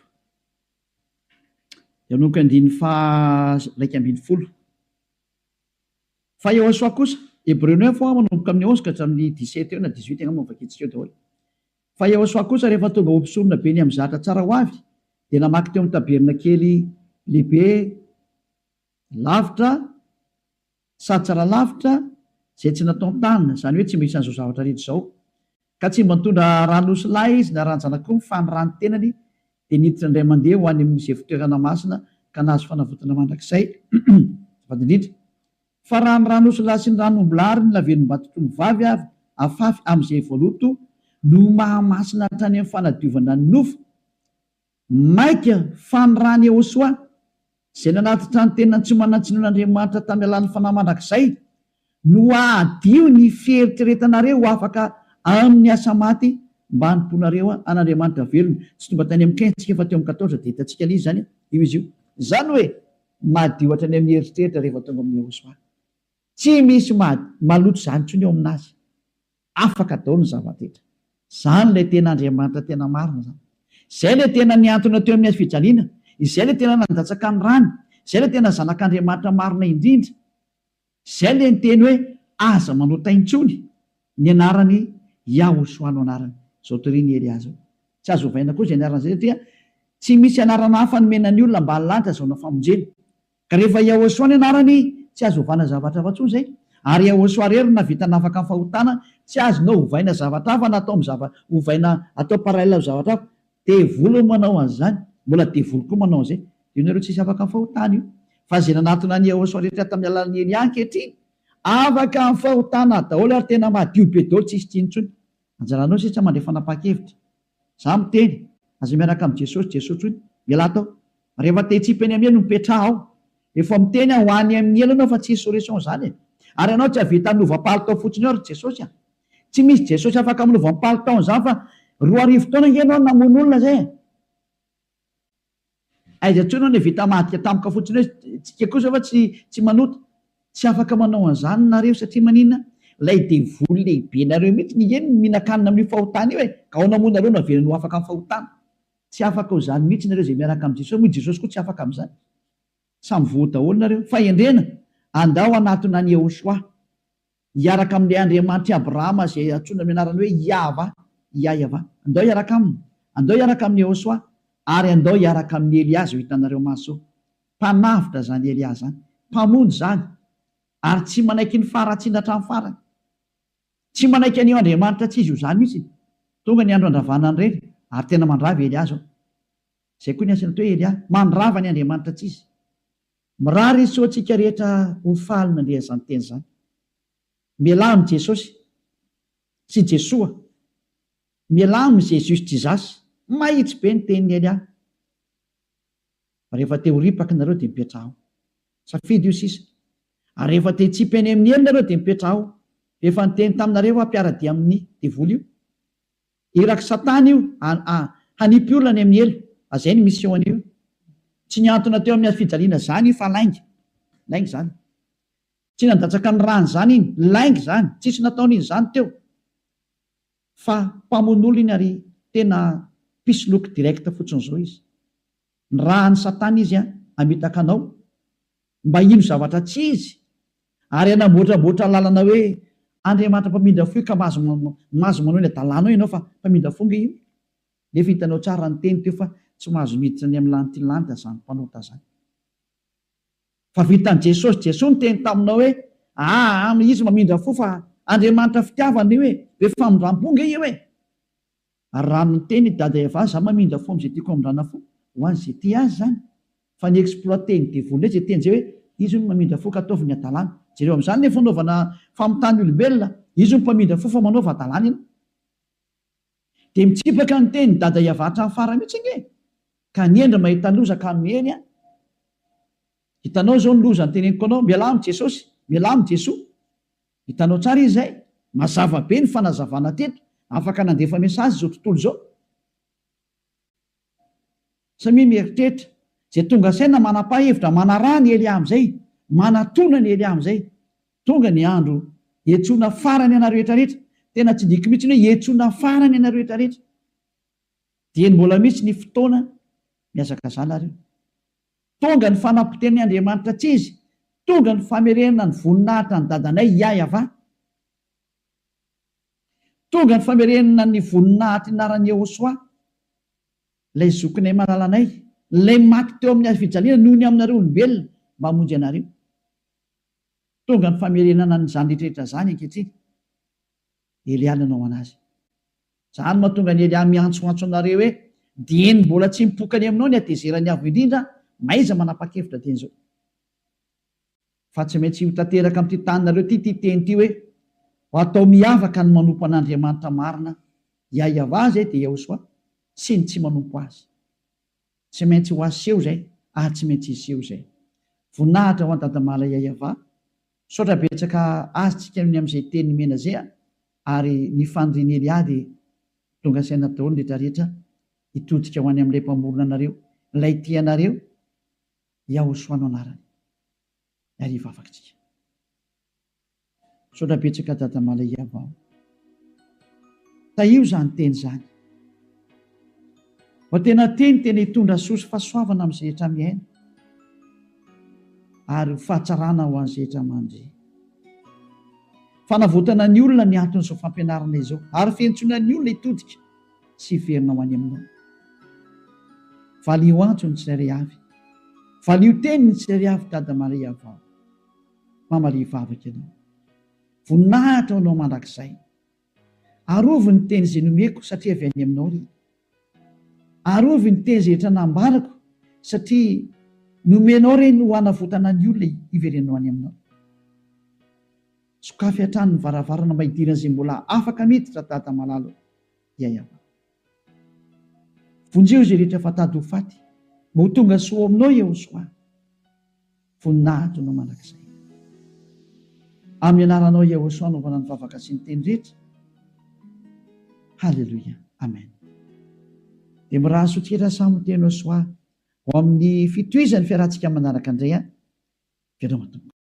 Dia amin'noko amin'ny 9:12. Fa Yehosoa kosa Hébreu 9 manomboka amin'ny 11 ka hatramin'ny 17 eo na 18 angamba vakitsika eo daholo. Fa Yehosoa kosa rehefa tonga ho mpisorona be ny amin'ny zatra tsara ho avy dia namaky teo amin'ny taberna kely lehibe lavitra sady tsara lavitra zay tsy natao tanina, zany hoe tsy misy an'izao zavatra rehetra izao. Ka tsy mba nitondra ranosy lahy izy na ranjan'akoho fa ny rano tenany dia niditra indray mandeha ho any amin'izay fitoerana masina ka nahazo fanavotana mandrakizay. Vadindrindra fa raha ny ranosy lahy sy ny ranombolary ny lavenimbato-tony vavy avy afafy amin'izay voaloto no mahamasina hatrany amin'ny fanadiovana ny nofo maika fa ny rany Yehosoa zay nanatitra ny tena tsy manantsinon'Andriamanitra tamin'ny alalan'ny fanahy mandrakizay no adio ny fieritreretanareo ho afaka amin'ny asa maty mba hanimponareo an'Andriamanitra velona. Tsy tonga tany amin'ny 15 fa teo amin'ny 14 dia hitantsika ilay zany io izy io. Zany hoe madio hatrany amin'ny eritreritra rehefa tonga amin'ny Yehosoa. Tsy misy maloto zany ntsony eo aminazy. Afaka daholo ny zava-detra. Zany ilay tena Andriamanitra tena marina zany. Izay ilay tena niantona teo amin'ny fijaliana. Izay ilay tena nandatsaka ny rany. Izay ilay tena zanak'Andriamanitra marina indrindra. Izay ilay niteny hoe aza manota intsony ny anarany Yehosoa no anarany. Zao toriany Elias. Tsy azo ovaina koa izay anarana izay satria tsy misy anarana hafa nomenany olona mba halanitra zao na famonjena. Ka rehefa Yehosoa ny anarany tsy azo ovana zavatra hafa intsony zay. Ary Yehosoa rery na vita nafaka amin'ny fahotana tsy azonao ovaina zavatra hafa na atao ovaina atao parallela zavatra hafa. Devoly manao an'izany, mbola devoly koa manao an'izay. Io nareo tsisy afaka amin'ny fahotana io. Fa zay nanatona ny Yehosoa rehetra tamin'ny alalan'ny Elia ankehitriny afaka amin'ny fahotana daholo ary tena madio be daholo tsisy tsinontsony. Anjaranao sisa mandray fanapa-kevitra. Za miteny aza miaraka amin'ny Jesosy tsony miala atao. Rehefa te hitsipany amin'ny elo mipetraha ao. Efa miteny ho any amin'ny elo anao fa tsy solution zany. Ary anao tsy havita hanova-palitao fotsiny ao Jesosy. Tsy misy Jesosy afaka hanova-palitao zany fa 2 taona nge ianao namono olona zay. Aiza tsony anao vita madika tampoka fotsiny hoe tsika kosa fa tsy manota. Tsy afaka manao an'izany nareo satria maninona? Lay devoly lehibe nareo mihitsy ny eny minakanina amin'ny fahotana io ka ao namono nareo navelany ho afaka amin'ny fahotana. Tsy afaka ho zany mihitsy nareo zay miaraka amin'ny Jesosy. Moa Jesosy koa tsy afaka amin'izany. Samy voa daholo nareo. Fa endrena andao anatona ny Yehosoa hiaraka amin'ilay Andriamanitra Abrahama zay antsoina amin'ny anarany hoe Yahva. Andao hiaraka aminy. Andao hiaraka amin'ny Yehosoa ary andao hiaraka amin'ny Eliazy ho hitanareo maso. Mpanavitra zany Eliazy zany, mpamonjy zany, ary tsy manaiky ny faratsiana hatramin'ny farany. Tsy manaiky an'io Andriamanitra tsy izy io zany mihitsy. Tonga ny andro andravana ny reny ary tena mandravy Eliazy ao. Zay koa ny asany atao hoe Eliazy, mandrava ny Andriamanitra tsy izy. Mirary izy so tsika rehetra ho falina ndre zany teny zany. Mialamy Jesosy sy Jesoa, mialamy Jezus tsy zasy, mahitsy be ny tenin'ny Eliazy. Rehefa te ho ripaka nareo dia mipetraha ao. Safidy io sisa. Ary rehefa te hitsipy eny amin'ny elo nareo dia mipetraha ao. Efa niteny taminareo ampiara-dia amin'ny devoly io. Iraky Satana io hanipy olona any amin'ny elo. Azay ny mission io. Tsy niantona teo amin'ny fijaliana zany io fa lainga. Lainga zany. Tsy nandatsaka ny rany zany iny, lainga zany. Tsisy nataony zany teo. Fa mpamono iny ary tena pisoloky direkta fotsiny zao izy. Ny rahan'ny Satana izy amitaka anao mba ino zavatra tsy izy, ary anamboatraboatra lalana hoe Andriamanitra mpamindra fo ka mazo manao ny adalàna ianao fa mpamindra fonga io. Nefa hitanao tsara ny teny teo fa tsy mahazo miditra ny amin'ny lantilanta zany mpanota zany. Fa vitan'i Jesosy, Jesosy ny teny taminao hoe izy mamindra fo fa Andriamanitra fitiavana io efa famindram-ponga io Ary raha ny teny dada Eva, za mamindra fo am'izay tiako amindrana fo, ho an'izay ty azy zany. Fa ny exploité ny devoly zay teny zay hoe izy no mamindra fo ka ataovy ny adalàna. Jereo amin'izany ny fanaovana famitany olombelona, izy no mpamindra fo fa manaova adalàna ina. Dia mitsipaka ny teny dada Eva hatramin'ny farany mihitsy nge. Ka niendra mahita loza ka miheny hitanao zao ny loza ny teneniko anao, mialamy Jesosy, mialamy Jesoa. Hitanao tsara izy zay, mazava be ny fanazavana teto, afaka nandefa mesazy zao tontolo zao. Samia mieritreritra zay tonga saina manapa-hevitra manarà ny Elia am'izay, manatona ny Elia am'izay. Tonga ny andro hiantsoana farany anareo rehetrarehetra. Tena tsy diko mihitsy hoe hiantsoana farany anareo rehetrarehetra. Dia mbola mihitsy ny fotoana miazaka zanareo. Tonga ny fanapoteny Andriamanitra tsy izy, tonga ny famerenana ny voninahitra ny dadanay Yahva. Tonga ny famerenana ny voninahitra inaran'ny Yehosoa, ilay zokinay malalanay, ilay maty teo amin'ny fijaliana noho ny aminareo olombelona mba hamonjy anareo. Tonga ny famerenana ny zany rehetrarehetra zany ankehitriny. Elia nanao anazy. Zany mahatonga ny Elia miantsoantso anareo hoe dieny mbola tsy mipokany aminao ny atezerany avo indrindra, maiza manapa-kevitra teny zao. Fa tsy maintsy ho tanteraka amin'ity taninareo ty teny ty hoe ho atao miavaka ny manompo an'Andriamanitra marina, Yahva zay dia Yehosoa, sy ny tsy manompo azy. Tsy maintsy ho aseho zay, tsy maintsy iseho zay. Voninahitra ho an-dadamala Yahva, saotra betsaka azytsika amin'izay teny mena zay, ary ny fandriany Elia dia tonga saina daholo ny rehetrarehetra hitodika ho any amin'ilay mpamorona anareo, ilay tianareo, Yehosoa no anarany. Hariva afakytsika. Saotra betsaka dadamala Yahva. Taio zany teny zany. Fa tena tena hitondra soa sy fahasoavana amin'izay rehetra miaina, ary fahatsarana ho an'izay rehetra mandry. Fanavotana ny olona ny anton'izao fampianarana izao, ary fiantsoana ny olona hitodika sy hiverina ho any aminao. Valio antso ny tsirairay avy, valio teny ny tsirairay avy dadamala Yahva. Mamalia vavaka ianao, voninahitra anao mandrakizay, arovy ny teny izay nomeko satria avy any aminao ry. Arovy ny teny izay rehetra nambarako satria nomenao reny ho hanavotana ny olona hiverenao any aminao. Sokafy hatrany ny varavarana maidirana izay mbola afaka miditra dada malalo Yahva. Vonjeo izay rehetra fatady ho faty, mba ho tonga soa aminao Yehosoa. Voninahitra anao mandrakizay. Amin'ny anaranao Yehosoa anaovana ny vavaka sy ny teny rehetra. Halleluia. Amen. Dia miraha sotrira samy teny Yehosoa ho amin'ny fitohizan'ny fiarantsika manaraka indray Fianao matomboka.